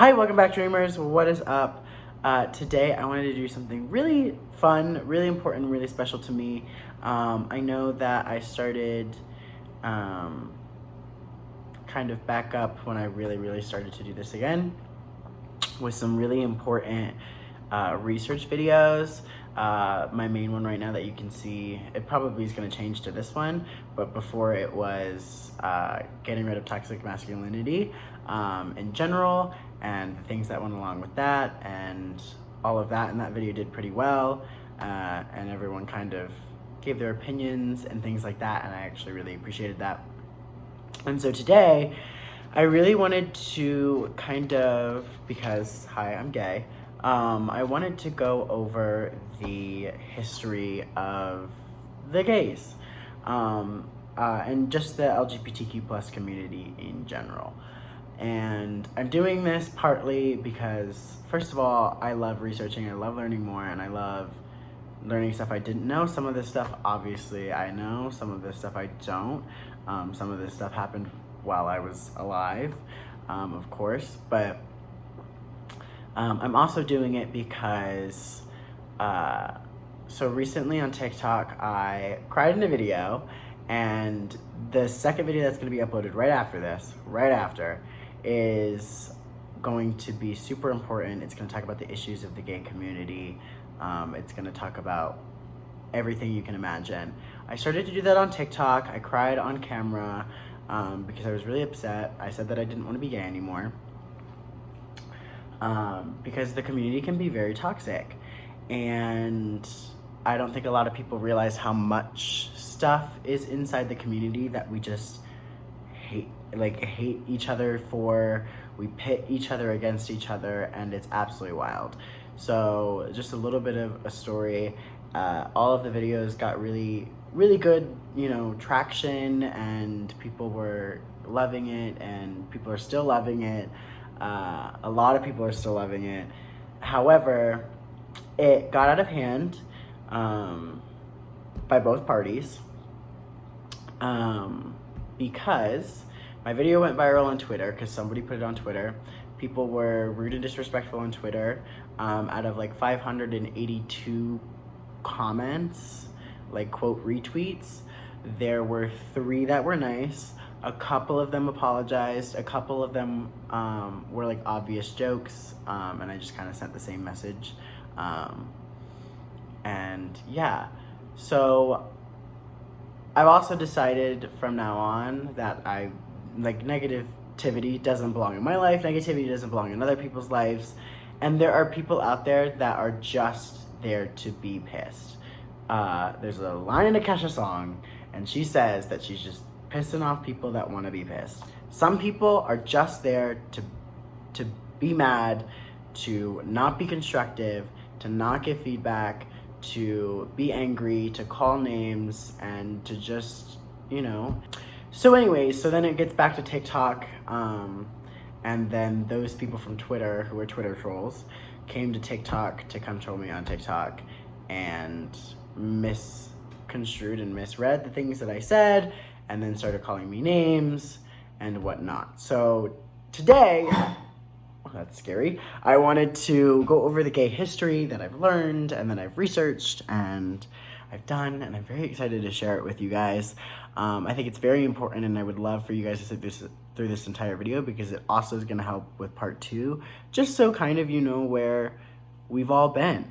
Hi, welcome back, Dreamers. What is up? Today I wanted to do something really fun, really important, really special to me. I know that I started kind of back up when I really started to do this again with some really important research videos. My main one right now that you can see, it probably is going to change to this one, but before it was getting rid of toxic masculinity in general, and the things that went along with that, and all of that. And that video did pretty well, and everyone kind of gave their opinions and things like that, and I actually really appreciated that. And so today I really wanted to kind of, because hi, I'm gay, I wanted to go over the history of the gays and just the LGBTQ plus community in general. And I'm doing this partly because, first of all, I love researching, I love learning more, and I love learning stuff I didn't know. Some of this stuff, obviously, I know. Some of this stuff I don't. Some of this stuff happened while I was alive, of course. But I'm also doing it because, so recently on TikTok, I cried in a video, and the second video that's going to be uploaded right after, is going to be super important. It's going to talk about the issues of the gay community. It's going to talk about everything you can imagine. I started to do that on TikTok. I cried on camera because I was really upset. I said that I didn't want to be gay anymore because the community can be very toxic. And I don't think a lot of people realize how much stuff is inside the community that we just hate each other for. We pit each other against each other, and it's absolutely wild. So just a little bit of a story. All of the videos got really good, traction, and people were loving it, and people are still loving it. A lot of people are still loving it. However, it got out of hand by both parties because my video went viral on Twitter because somebody put it on Twitter. People were rude and disrespectful on Twitter. Out of 582 comments, quote retweets, there were 3 that were nice. A couple of them apologized. A couple of them were obvious jokes, and I just kind of sent the same message. And yeah, so I've also decided from now on that negativity doesn't belong in my life. Negativity doesn't belong in other people's lives. And there are people out there that are just there to be pissed. There's a line in a Kesha song, and she says that she's just pissing off people that want to be pissed. Some people are just there to be mad, to not be constructive, to not give feedback, to be angry, to call names, and to just, So anyways, so then it gets back to TikTok, and then those people from Twitter, who were Twitter trolls, came to TikTok to come troll me on TikTok and misconstrued and misread the things that I said, and then started calling me names and whatnot. So today, that's scary, I wanted to go over the gay history that I've learned and that I've researched and I've done, and I'm very excited to share it with you guys. I think it's very important, and I would love for you guys to sit through this entire video because it also is going to help with part 2, just so kind of you know where we've all been.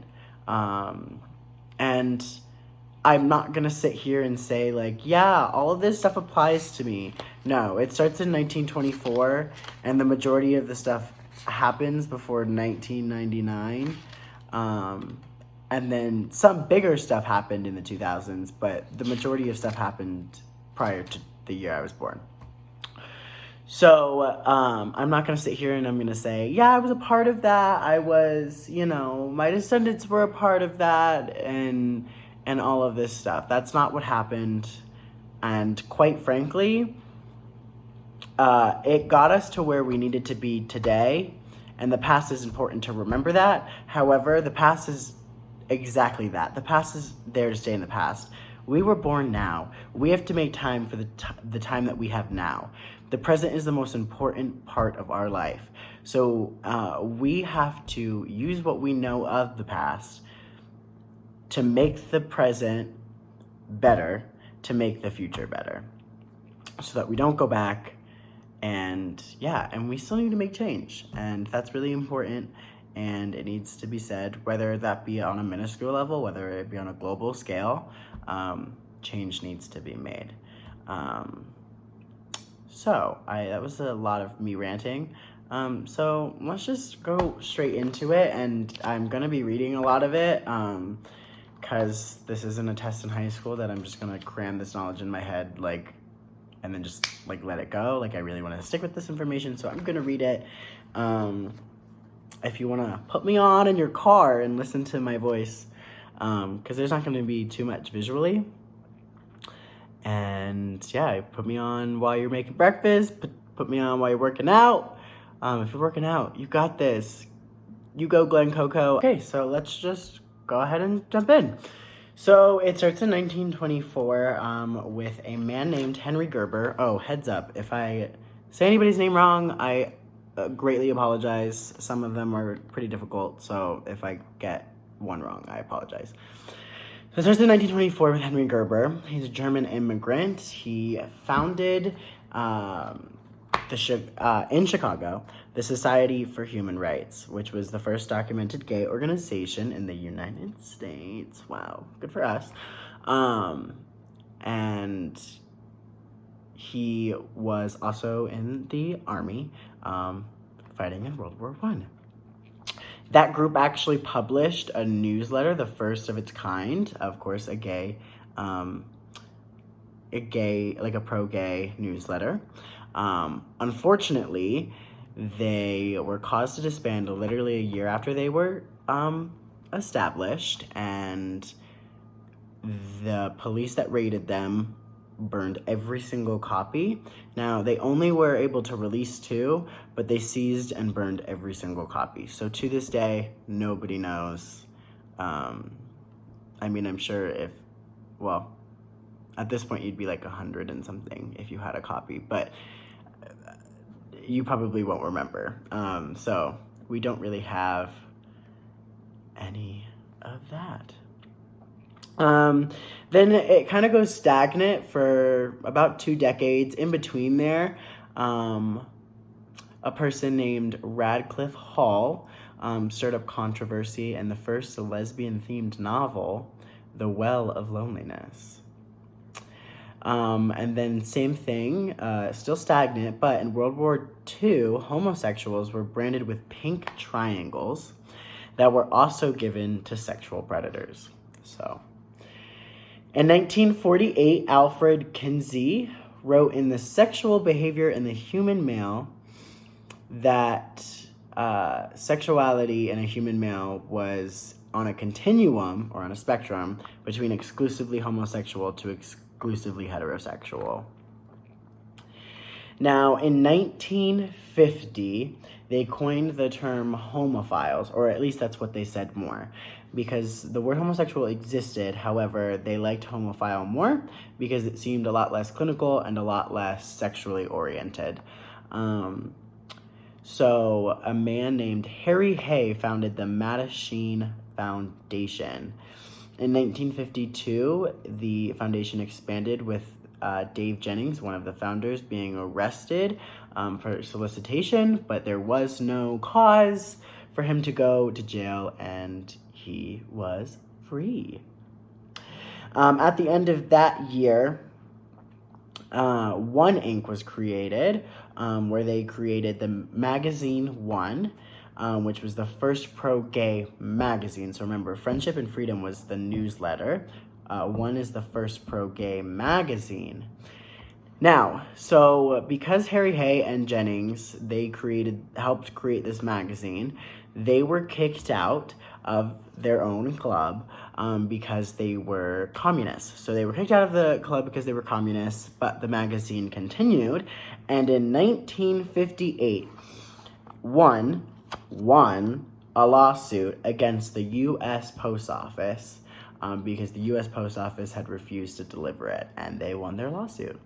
And I'm not going to sit here and say yeah, all of this stuff applies to me. No, it starts in 1924, and the majority of the stuff happens before 1999. And then some bigger stuff happened in the 2000s, but the majority of stuff happened prior to the year I was born. So I'm not going to sit here and I'm going to say, yeah, I was a part of that. I was, my descendants were a part of that, and all of this stuff. That's not what happened. And quite frankly, it got us to where we needed to be today. And the past is important to remember that. However, the past is exactly that. The past is there to stay in the past. We were born now. We have to make time for the time that we have now. The present is the most important part of our life. So we have to use what we know of the past to make the present better, to make the future better, so that we don't go back. And we still need to make change, and that's really important, and it needs to be said, whether that be on a minuscule level, whether it be on a global scale. Change needs to be made. That was a lot of me ranting. So let's just go straight into it, and I'm gonna be reading a lot of it, because this isn't a test in high school that I'm just gonna cram this knowledge in my head, and then just let it go. I really want to stick with this information, so I'm gonna read it. If you want to put me on in your car and listen to my voice, because there's not going to be too much visually. And put me on while you're making breakfast, put me on while you're working out. If you're working out, you got this. You go, Glen Coco. Okay, so let's just go ahead and jump in. So it starts in 1924 with a man named Henry Gerber. Oh, heads up, if I say anybody's name wrong, I greatly apologize. Some of them are pretty difficult, so if I get one wrong, I apologize. So it starts in 1924 with Henry Gerber. He's a German immigrant. He founded in Chicago, the Society for Human Rights, which was the first documented gay organization in the United States. Wow, good for us. And he was also in the army, fighting in World War I. That group actually published a newsletter, the first of its kind, of course, a pro-gay newsletter. Unfortunately, they were caused to disband literally a year after they were established, and the police that raided them burned every single copy. Now, they only were able to release 2, but they seized and burned every single copy. So to this day, nobody knows. I'm sure at this point you'd be 100 and something if you had a copy, but you probably won't remember. So we don't really have any of that. Then it kind of goes stagnant for about 2 decades. In between there, a person named Radcliffe Hall stirred up controversy in the first lesbian-themed novel, The Well of Loneliness. And then same thing, still stagnant, but in World War II, homosexuals were branded with pink triangles that were also given to sexual predators. So, in 1948, Alfred Kinsey wrote in The Sexual Behavior in the Human Male that sexuality in a human male was on a continuum or on a spectrum between exclusively homosexual to exclusively heterosexual. Now, in 1950, they coined the term homophiles, or at least that's what they said more, because the word homosexual existed. However, they liked homophile more because it seemed a lot less clinical and a lot less sexually oriented. So a man named Harry Hay founded the Mattachine Foundation. In 1952, the foundation expanded with Dave Jennings, one of the founders, being arrested for solicitation, but there was no cause for him to go to jail, and he was free. At the end of that year, One Inc. was created, where they created the magazine One, which was the first pro-gay magazine. So remember, Friendship and Freedom was the newsletter. One is the first pro-gay magazine. Now, so because Harry Hay and Jennings, they helped create this magazine, they were kicked out of their own club because they were communists. So they were kicked out of the club because they were communists, but the magazine continued. And in 1958, One won a lawsuit against the U.S. Post Office because the U.S. Post Office had refused to deliver it, and they won their lawsuit.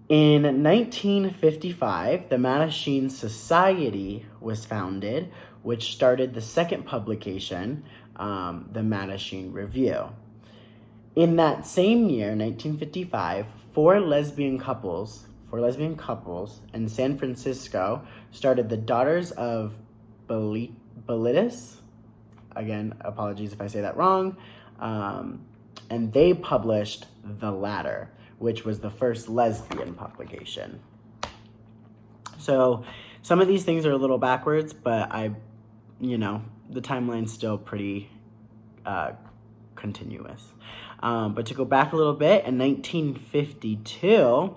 In 1955, the Mattachine Society was founded, which started the second publication, the Mattachine Review. In that same year, 1955, four lesbian couples in San Francisco started the Daughters of Bilitis. Again, apologies if I say that wrong. And they published The Ladder, which was the first lesbian publication. So some of these things are a little backwards, but the timeline's still pretty continuous. But to go back a little bit, in 1952,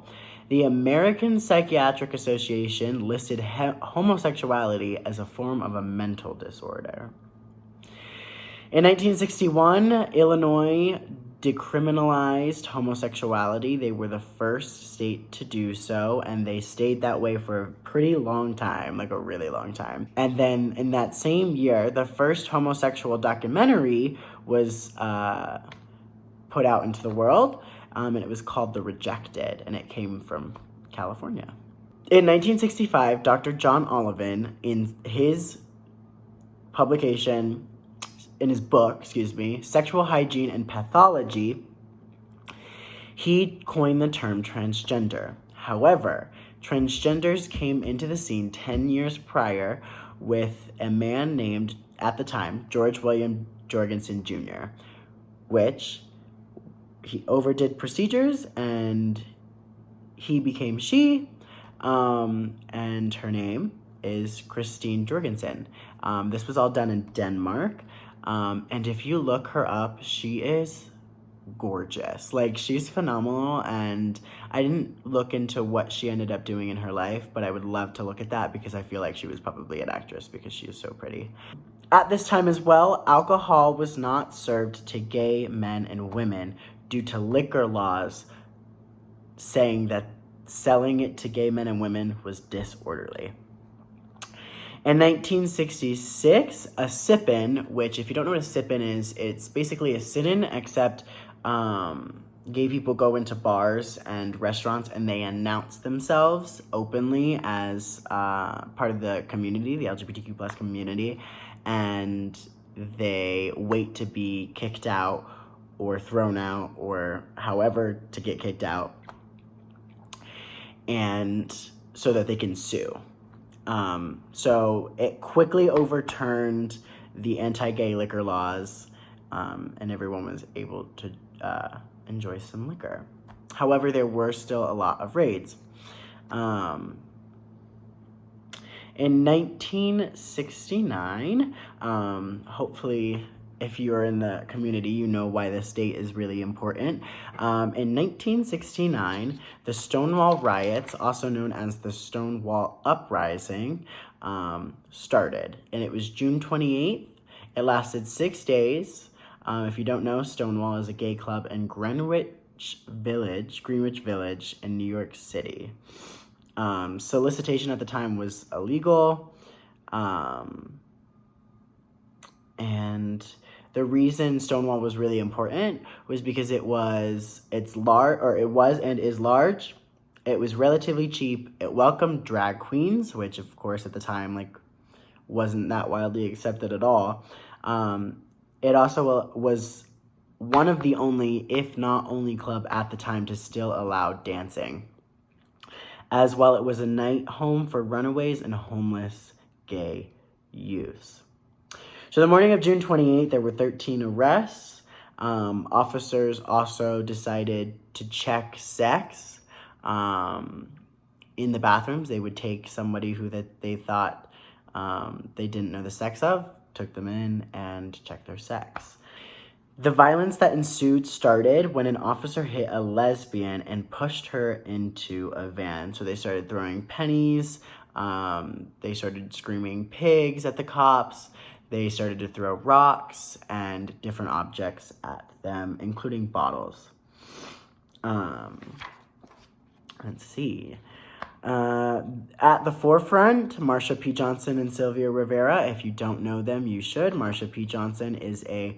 the American Psychiatric Association listed homosexuality as a form of a mental disorder. In 1961, Illinois decriminalized homosexuality. They were the first state to do so, and they stayed that way for a pretty long time, like a really long time. And then in that same year, the first homosexual documentary was put out into the world, and it was called The Rejected, and it came from California. In 1965, Dr. John Olivan, in his book, Sexual Hygiene and Pathology, he coined the term transgender. However, transgenders came into the scene 10 years prior with a man named, at the time, George William Jorgensen Jr., which he overdid procedures and he became she, and her name is Christine Jorgensen. This was all done in Denmark. And if you look her up, she is gorgeous. Like, she's phenomenal, and I didn't look into what she ended up doing in her life, but I would love to look at that because I feel like she was probably an actress because she is so pretty. At this time as well, alcohol was not served to gay men and women due to liquor laws saying that selling it to gay men and women was disorderly. In 1966, a sit-in, which if you don't know what a sit-in is, it's basically a sit-in, except gay people go into bars and restaurants and they announce themselves openly as part of the community, the LGBTQ plus community, and they wait to be kicked out or thrown out or however to get kicked out, and so that they can sue. So it quickly overturned the anti-gay liquor laws, and everyone was able to enjoy some liquor. However, there were still a lot of raids. In 1969, hopefully if you're in the community, you know why this date is really important. In 1969, the Stonewall Riots, also known as the Stonewall Uprising, started. And it was June 28th. It lasted 6 days. If you don't know, Stonewall is a gay club in Greenwich Village in New York City. Solicitation at the time was illegal. And the reason Stonewall was really important was because it was large. It was relatively cheap. It welcomed drag queens, which of course at the time wasn't that widely accepted at all. It also was one of the only, if not only, club at the time to still allow dancing. As well, it was a night home for runaways and homeless gay youths. So the morning of June 28th, there were 13 arrests. Officers also decided to check sex in the bathrooms. They would take somebody who they thought they didn't know the sex of, took them in and checked their sex. The violence that ensued started when an officer hit a lesbian and pushed her into a van. So they started throwing pennies. They started screaming pigs at the cops. They started to throw rocks and different objects at them, including bottles. Let's see. At the forefront, Marsha P. Johnson and Sylvia Rivera. If you don't know them, you should. Marsha P. Johnson is a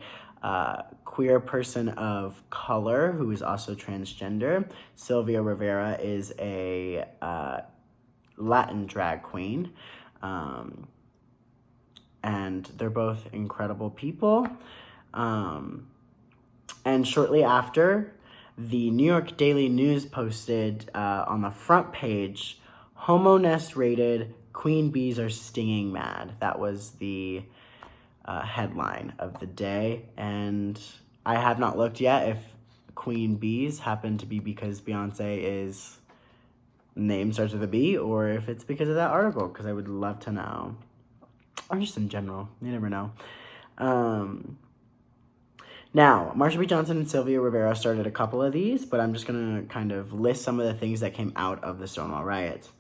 queer person of color who is also transgender. Sylvia Rivera is a Latin drag queen. And they're both incredible people. And shortly after, the New York Daily News posted on the front page, "Homo nest raided, queen bees are stinging mad." That was the headline of the day. And I have not looked yet if queen bees happen to be because Beyonce's name starts with a B, or if it's because of that article, because I would love to know. Or just in general, you never know. Now, Marsha P. Johnson and Sylvia Rivera started a couple of these, but I'm just going to kind of list some of the things that came out of the Stonewall riots.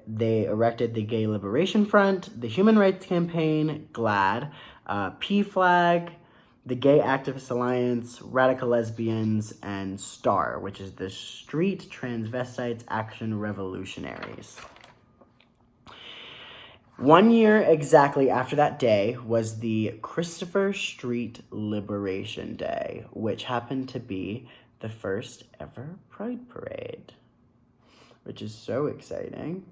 They erected the Gay Liberation Front, the Human Rights Campaign, GLAAD, PFLAG, the Gay Activist Alliance, Radical Lesbians, and STAR, which is the Street Transvestites Action Revolutionaries. 1 year exactly after that day was the Christopher Street Liberation Day, which happened to be the first ever Pride Parade, which is so exciting.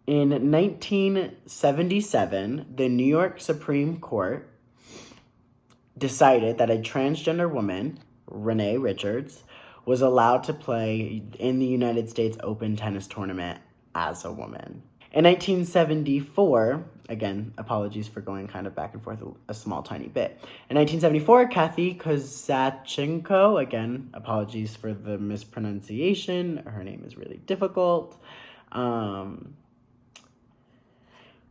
In 1977, the New York Supreme Court decided that a transgender woman, Renee Richards, was allowed to play in the United States Open tennis tournament as a woman. In 1974, again, apologies for going kind of back and forth a small tiny bit. In 1974, Kathy Kozachenko, again, apologies for the mispronunciation. Her name is really difficult.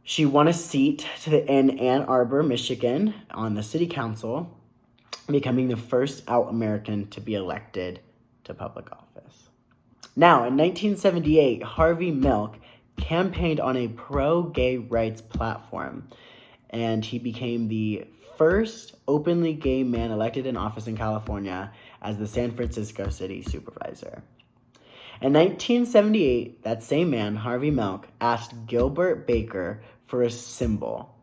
She won a seat in Ann Arbor, Michigan on the city council, becoming the first out American to be elected to public office. Now, in 1978, Harvey Milk campaigned on a pro-gay rights platform, and he became the first openly gay man elected in office in California as the San Francisco city supervisor. In 1978, that same man, Harvey Milk, asked Gilbert Baker for a symbol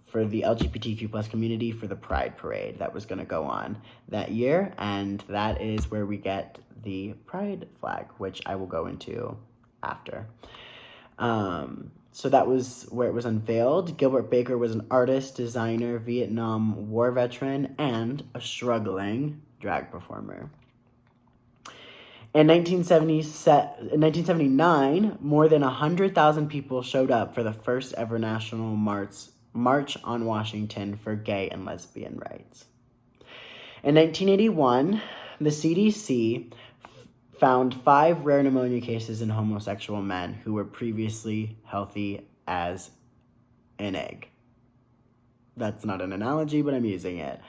for the LGBTQ plus community for the Pride Parade that was going to go on that year, and that is where we get the Pride flag, which I will go into after. So that was where it was unveiled. Gilbert Baker was an artist, designer, Vietnam War veteran, and a struggling drag performer. In 1979, more than 100,000 people showed up for the first ever national march on Washington for gay and lesbian rights. In 1981, the CDC found 5 rare pneumonia cases in homosexual men who were previously healthy as an egg. That's not an analogy, but I'm using it.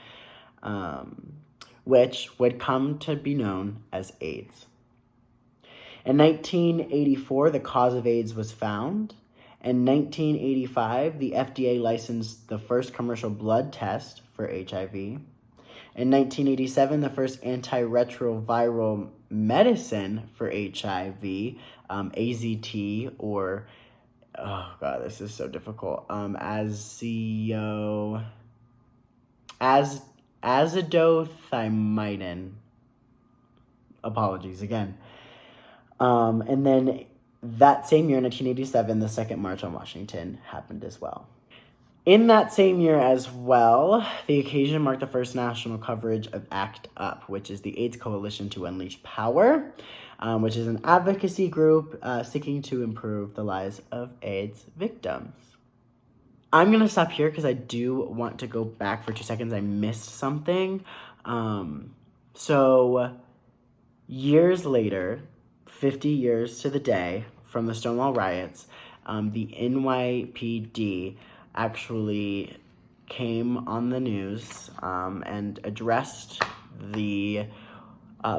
Which would come to be known as AIDS. In 1984, the cause of AIDS was found. In 1985, the FDA licensed the first commercial blood test for HIV. In 1987, the first antiretroviral medicine for HIV, AZT, or, oh god, this is so difficult, azithromycin. Apologies again. And then that same year, 1987, the Second March on Washington happened as well. In that same year as well, the occasion marked the first national coverage of ACT UP, which is the AIDS Coalition to Unleash Power, which is an advocacy group seeking to improve the lives of AIDS victims. I'm going to stop here because I do want to go back for 2 seconds. I missed something. So years later, 50 years to the day from the Stonewall riots, the NYPD actually came on the news and addressed the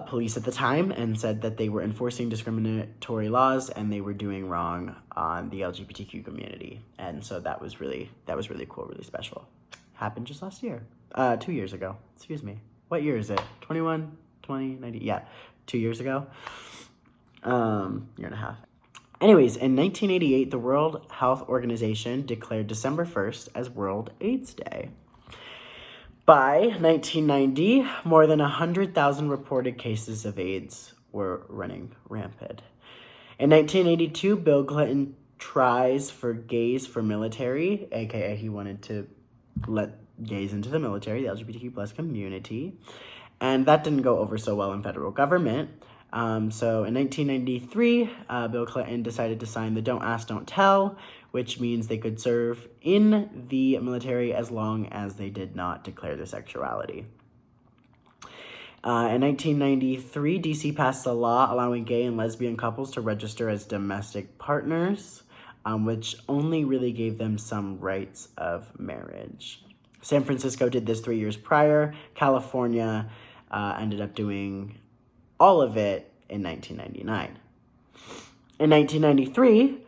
police at the time and said that they were enforcing discriminatory laws and they were doing wrong on the LGBTQ community. And so that was really cool, really special. Happened just last year, 2 years ago, excuse me. What year is it? 21, 20, 90, yeah, 2 years ago, year and a half. Anyways, in 1988, the World Health Organization declared December 1st as World AIDS Day. By 1990, more than 100,000 reported cases of AIDS were running rampant. In 1982, Bill Clinton tries for gays for military, aka he wanted to let gays into the military, the LGBTQ plus community, and that didn't go over so well in federal government. So in 1993, Bill Clinton decided to sign the Don't Ask, Don't Tell, which means they could serve in the military as long as they did not declare their sexuality. In 1993, DC passed a law allowing gay and lesbian couples to register as domestic partners, which only really gave them some rights of marriage. San Francisco did this 3 years prior. California ended up doing all of it in 1999. In 1993,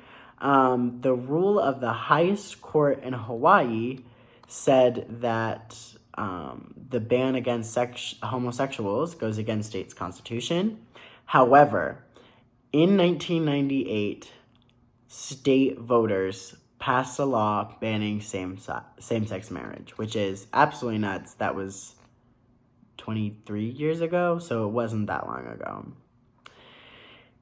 the rule of the highest court in Hawaii said that the ban against homosexuals goes against state's constitution. However, in 1998, state voters passed a law banning same-sex marriage, which is absolutely nuts. That was 23 years ago, so it wasn't that long ago.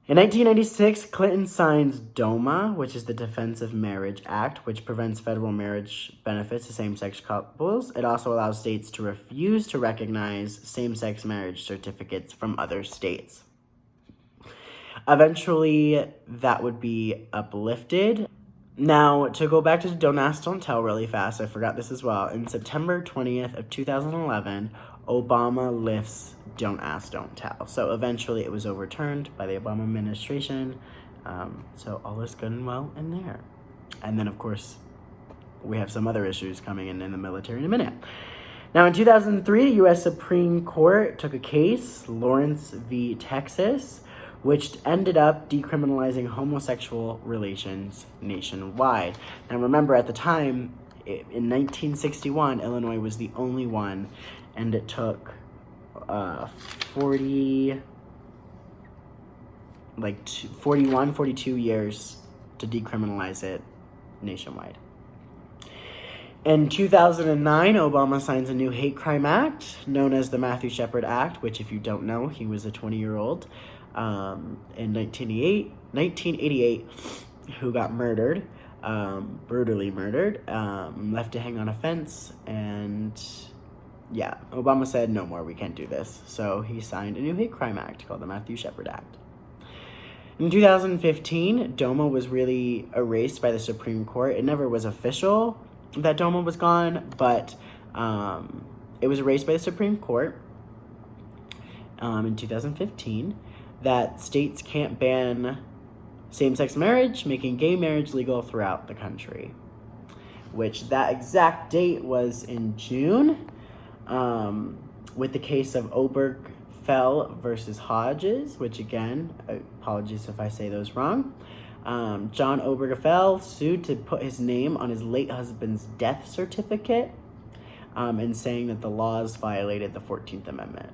In 1996, Clinton signs DOMA, which is the Defense of Marriage Act, which prevents federal marriage benefits to same-sex couples. It also allows states to refuse to recognize same-sex marriage certificates from other states. Eventually, that would be uplifted. Now, to go back to Don't Ask, Don't Tell really fast, I forgot this as well. In September 20th of 2011, Obama lifts Don't Ask, Don't Tell. So eventually it was overturned by the Obama administration. So all is good and well in there. And then, of course, we have some other issues coming in the military in a minute. Now, in 2003, the U.S. Supreme Court took a case, Lawrence v. Texas, which ended up decriminalizing homosexual relations nationwide. Now, remember, at the time, in 1961, Illinois was the only one, and it took 42 years to decriminalize it nationwide. In 2009, Obama signs a new hate crime act known as the Matthew Shepard Act, which, if you don't know, he was a 20-year-old in 1988 who got murdered, brutally murdered, left to hang on a fence, and yeah, Obama said, no more, we can't do this. So he signed a new hate crime act called the Matthew Shepard Act. In 2015, DOMA was really erased by the Supreme Court. It never was official that DOMA was gone, but it was erased by the Supreme Court in 2015, that states can't ban same-sex marriage, making gay marriage legal throughout the country, which that exact date was in June, with the case of Obergefell versus Hodges, which, again, apologies if I say those wrong. John Obergefell sued to put his name on his late husband's death certificate, and saying that the laws violated the 14th Amendment.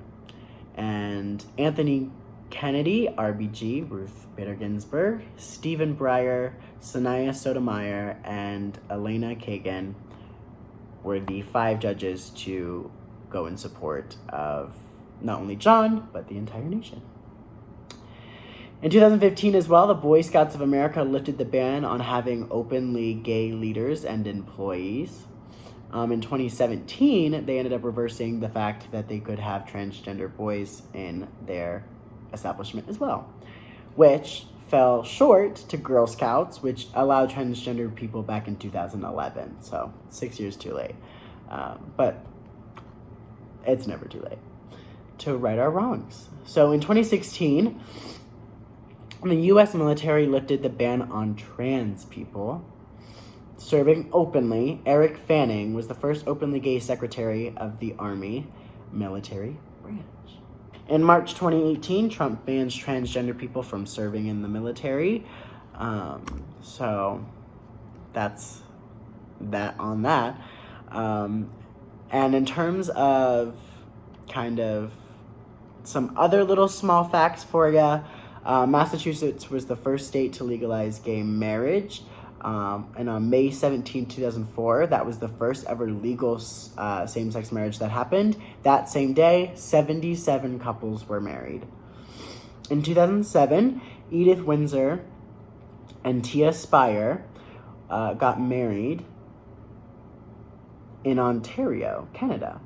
And Anthony Kennedy, RBG, Ruth Bader Ginsburg, Stephen Breyer, Sanaya Sotomayor, and Elena Kagan were the 5 judges to go in support of not only John, but the entire nation. In 2015 as well, the Boy Scouts of America lifted the ban on having openly gay leaders and employees. In 2017, they ended up reversing the fact that they could have transgender boys in their establishment as well, which fell short to Girl Scouts, which allowed transgender people back in 2011. So 6 years too late. But it's never too late to right our wrongs. So in 2016, the U.S. military lifted the ban on trans people serving openly. Eric Fanning was the first openly gay secretary of the Army military branch. In March 2018, Trump bans transgender people from serving in the military. So that's that on that. And in terms of kind of some other little small facts for you, Massachusetts was the first state to legalize gay marriage. And on May 17, 2004, that was the first ever legal same-sex marriage that happened. That same day, 77 couples were married. In 2007, Edith Windsor and Tia Spire got married in Ontario, Canada,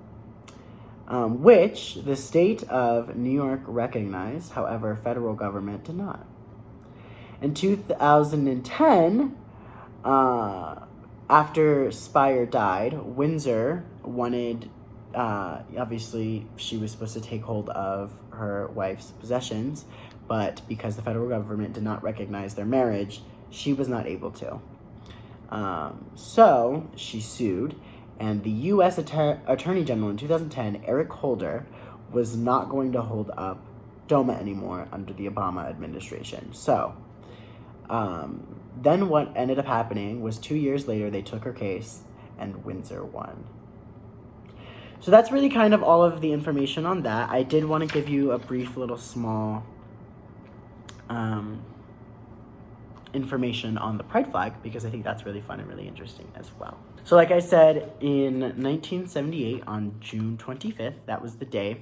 which the state of New York recognized, however, federal government did not. In 2010, after Spire died, Windsor wanted, obviously she was supposed to take hold of her wife's possessions, but because the federal government did not recognize their marriage, she was not able to. So she sued, and the U.S. Attorney General in 2010, Eric Holder, was not going to hold up DOMA anymore under the Obama administration. So then what ended up happening was 2 years later, they took her case and Windsor won. So that's really kind of all of the information on that. I did want to give you a brief little small information on the pride flag because I think that's really fun and really interesting as well. So like I said, in 1978, on June 25th, that was the day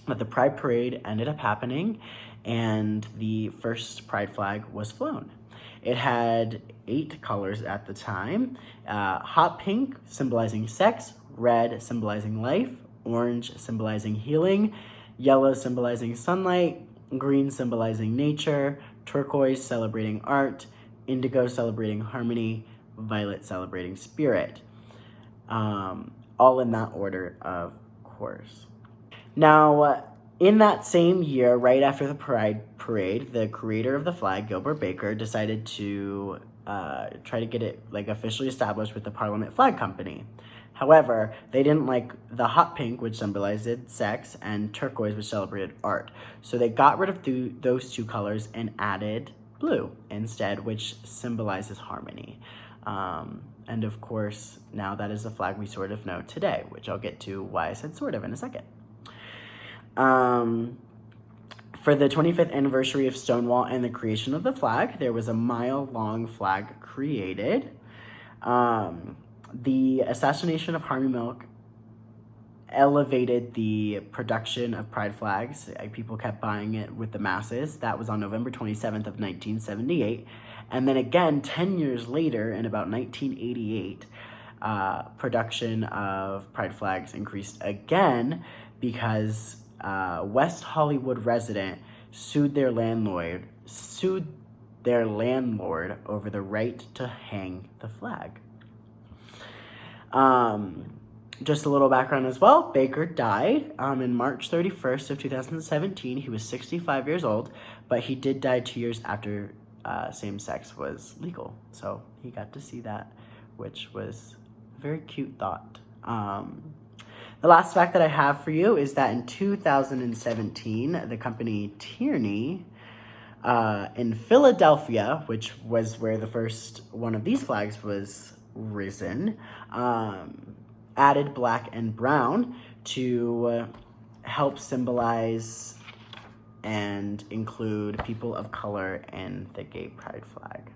that the Pride Parade ended up happening and the first pride flag was flown. It had 8 colors at the time: hot pink, symbolizing sex; red, symbolizing life; orange, symbolizing healing; yellow, symbolizing sunlight; green, symbolizing nature; turquoise, celebrating art; indigo, celebrating harmony; violet, celebrating spirit. All in that order, of course. Now, in that same year, right after the Pride Parade, the creator of the flag, Gilbert Baker, decided to try to get it officially established with the Parliament Flag Company. However, they didn't like the hot pink, which symbolized sex, and turquoise, which celebrated art. So they got rid of those 2 colors and added blue instead, which symbolizes harmony. And of course, now that is the flag we sort of know today, which I'll get to why I said sort of in a second. For the 25th anniversary of Stonewall and the creation of the flag, there was a mile-long flag created. The assassination of Harvey Milk elevated the production of pride flags. People kept buying it with the masses. That was on November 27th of 1978. And then again, 10 years later, in about 1988, production of pride flags increased again because West Hollywood resident sued their landlord over the right to hang the flag. Just a little background as well. Baker died in March 31st of 2017. He was 65 years old, but he did die 2 years after same-sex was legal. So he got to see that, which was a very cute thought. The last fact that I have for you is that in 2017, the company Tierney in Philadelphia, which was where the first one of these flags was risen, added black and brown to help symbolize and include people of color in the gay pride flag.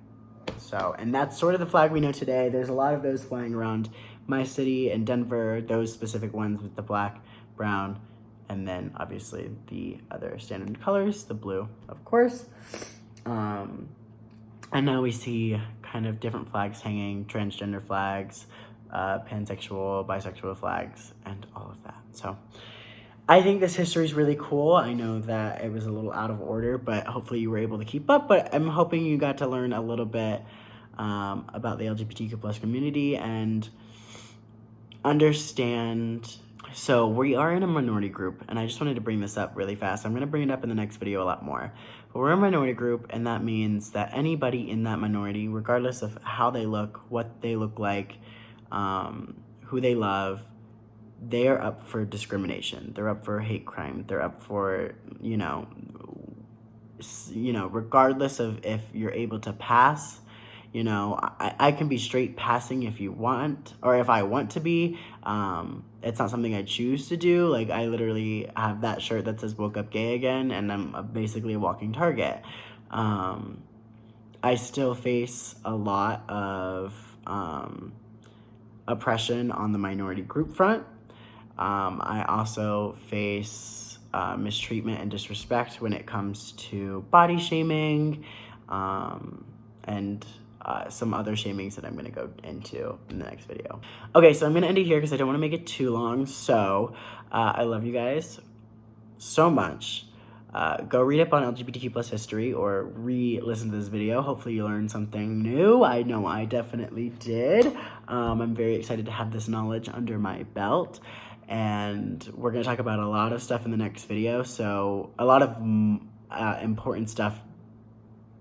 So, and that's sort of the flag we know today. There's a lot of those flying around my city and Denver, those specific ones with the black, brown, and then obviously the other standard colors, the blue, of course. And now we see kind of different flags hanging, transgender flags, pansexual, bisexual flags, and all of that. So I think this history is really cool. I know that it was a little out of order, but hopefully you were able to keep up. But I'm hoping you got to learn a little bit about the LGBTQ plus community and understand. So we are in a minority group, and I just wanted to bring this up really fast. I'm going to bring it up in the next video a lot more. But we're a minority group, and that means that anybody in that minority, regardless of how they look, what they look like, who they love, they are up for discrimination. They're up for hate crime. They're up for, regardless of if you're able to pass. I can be straight passing if you want, or if I want to be. It's not something I choose to do. Like, I literally have that shirt that says "Woke Up Gay Again," and I'm basically a walking target. I still face a lot of oppression on the minority group front. I also face mistreatment and disrespect when it comes to body shaming, and some other shamings that I'm going to go into in the next video. Okay, so I'm going to end it here because I don't want to make it too long. So I love you guys so much. Go read up on LGBTQ plus history or re-listen to this video. Hopefully you learned something new. I know I definitely did. I'm very excited to have this knowledge under my belt. And we're going to talk about a lot of stuff in the next video. So a lot of important stuff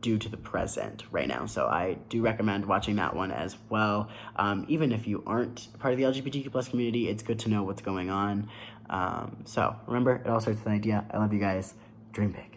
due to the present right now. So I do recommend watching that one as well. Even if you aren't part of the LGBTQ plus community, it's good to know what's going on. So remember, it all starts with an idea. I love you guys. Dream big.